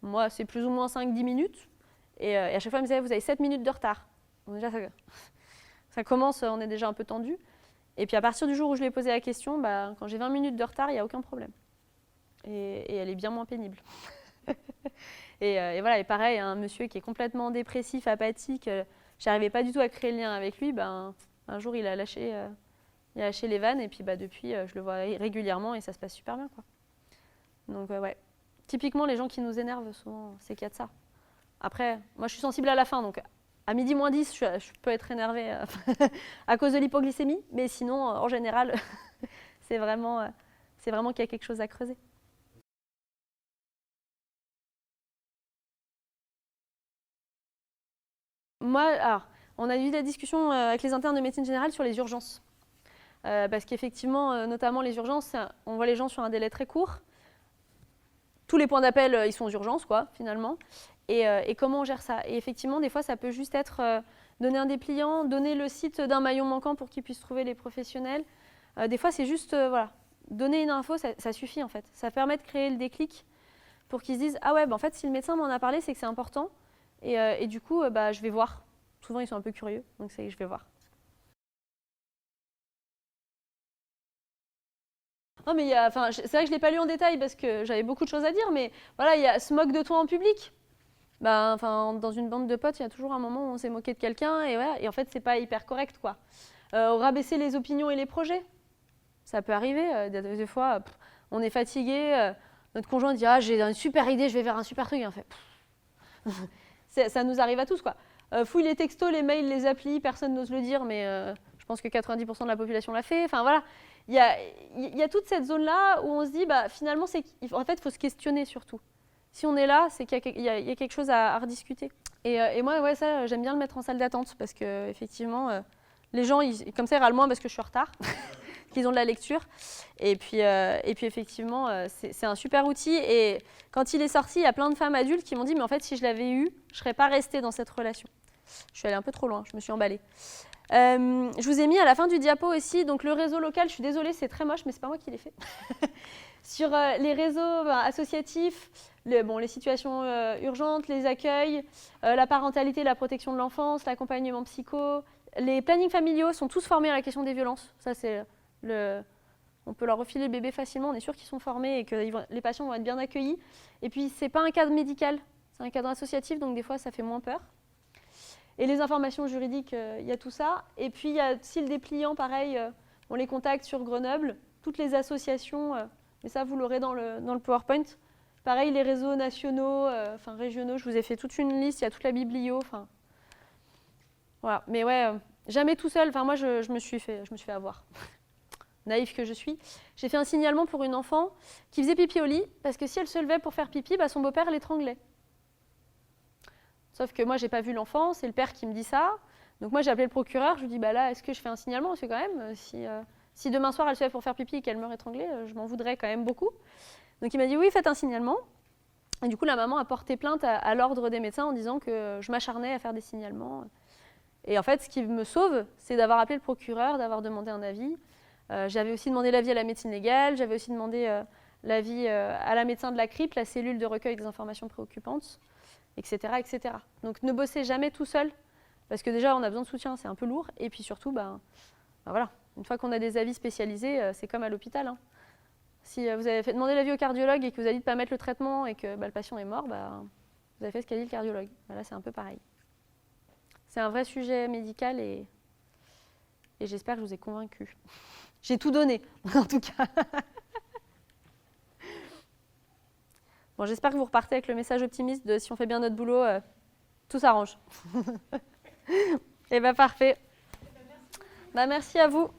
Speaker 1: Moi, c'est plus ou moins 5-10 minutes. Et à chaque fois, il me disait, vous avez 7 minutes de retard. Donc déjà, ça commence, on est déjà un peu tendu. Et puis à partir du jour où je lui ai posé la question, quand j'ai 20 minutes de retard, il n'y a aucun problème. Et elle est bien moins pénible. et voilà, et pareil, un monsieur qui est complètement dépressif, apathique, je n'arrivais pas du tout à créer le lien avec lui, un jour il a lâché les vannes et puis depuis je le vois régulièrement et ça se passe super bien, quoi. Donc ouais, typiquement les gens qui nous énervent souvent, c'est qu'il y a de ça. Après, moi je suis sensible à la faim, donc à midi moins 10, je peux être énervée à cause de l'hypoglycémie, mais sinon, en général, c'est vraiment qu'il y a quelque chose à creuser. Moi, alors, on a eu des discussions avec les internes de médecine générale sur les urgences. Parce qu'effectivement, notamment les urgences, on voit les gens sur un délai très court. Tous les points d'appel, ils sont aux urgences, quoi, finalement. Et comment on gère ça? Et effectivement, des fois, ça peut juste être donner un dépliant, donner le site d'un maillon manquant pour qu'ils puissent trouver les professionnels. Des fois, c'est juste, donner une info, ça suffit, en fait. Ça permet de créer le déclic pour qu'ils se disent, ah ouais, en fait, si le médecin m'en a parlé, c'est que c'est important. Et du coup, je vais voir. Souvent, ils sont un peu curieux, donc je vais voir. Non, mais c'est vrai que je ne l'ai pas lu en détail parce que j'avais beaucoup de choses à dire, mais voilà, il y a se moque de toi en public. Dans une bande de potes, il y a toujours un moment où on s'est moqué de quelqu'un et en fait, c'est pas hyper correct, quoi. Rabaisser les opinions et les projets, ça peut arriver. Des fois, on est fatigué, notre conjoint dit « Ah, j'ai une super idée, je vais faire un super truc. » Et en fait, ça nous arrive à tous, quoi. Fouille les textos, les mails, les applis, personne n'ose le dire, mais je pense que 90% de la population l'a fait. Enfin, voilà. Il y a toute cette zone-là où on se dit, finalement, en fait, il faut se questionner surtout. Si on est là, c'est qu'il y a quelque chose à rediscuter. Et moi, ouais, ça, j'aime bien le mettre en salle d'attente parce qu'effectivement, les gens, comme ça, ils râlent moins parce que je suis en retard, qu'ils ont de la lecture. Et puis effectivement, c'est un super outil. Et quand il est sorti, il y a plein de femmes adultes qui m'ont dit, mais en fait, si je l'avais eu, je ne serais pas restée dans cette relation. Je suis allée un peu trop loin, je me suis emballée. Je vous ai mis à la fin du diapo aussi, donc le réseau local, je suis désolée, c'est très moche, mais c'est pas moi qui l'ai fait. Sur les réseaux associatifs, les situations urgentes, les accueils, la parentalité, la protection de l'enfance, l'accompagnement psycho, les plannings familiaux sont tous formés à la question des violences. Ça, c'est on peut leur refiler le bébé facilement, on est sûr qu'ils sont formés et que les patients vont être bien accueillis. Et puis, ce n'est pas un cadre médical, c'est un cadre associatif, donc des fois, ça fait moins peur. Et les informations juridiques, il y a tout ça. Et puis, il y a aussi le dépliant, pareil, on les contacte sur Grenoble, toutes les associations, mais ça, vous l'aurez dans le PowerPoint. Pareil, les réseaux nationaux, régionaux, je vous ai fait toute une liste, il y a toute la biblio. Voilà. Mais ouais, jamais tout seul. Moi, je me suis fait avoir. Naïve que je suis. J'ai fait un signalement pour une enfant qui faisait pipi au lit, parce que si elle se levait pour faire pipi, son beau-père l'étranglait. Sauf que moi, j'ai pas vu l'enfant, c'est le père qui me dit ça. Donc moi, j'ai appelé le procureur, je lui dis, là, est-ce que je fais un signalement? Parce que quand même, si demain soir, elle se lève pour faire pipi et qu'elle meurt étranglée, je m'en voudrais quand même beaucoup. Donc il m'a dit, oui, faites un signalement. Et du coup, la maman a porté plainte à l'ordre des médecins en disant que je m'acharnais à faire des signalements. Et en fait, ce qui me sauve, c'est d'avoir appelé le procureur, d'avoir demandé un avis. J'avais aussi demandé l'avis à la médecine légale, j'avais aussi demandé l'avis à la médecin de la CRIP, la cellule de recueil des informations préoccupantes, etc., etc. Donc ne bossez jamais tout seul, parce que déjà on a besoin de soutien, c'est un peu lourd, et puis surtout, voilà, une fois qu'on a des avis spécialisés, c'est comme à l'hôpital. Hein. Si vous avez demandé l'avis au cardiologue et que vous avez dit de ne pas mettre le traitement et que le patient est mort, vous avez fait ce qu'a dit le cardiologue. Là, c'est un peu pareil. C'est un vrai sujet médical et j'espère que je vous ai convaincu. J'ai tout donné, en tout cas. Bon, j'espère que vous repartez avec le message optimiste de si on fait bien notre boulot, tout s'arrange. Et parfait. Merci à vous.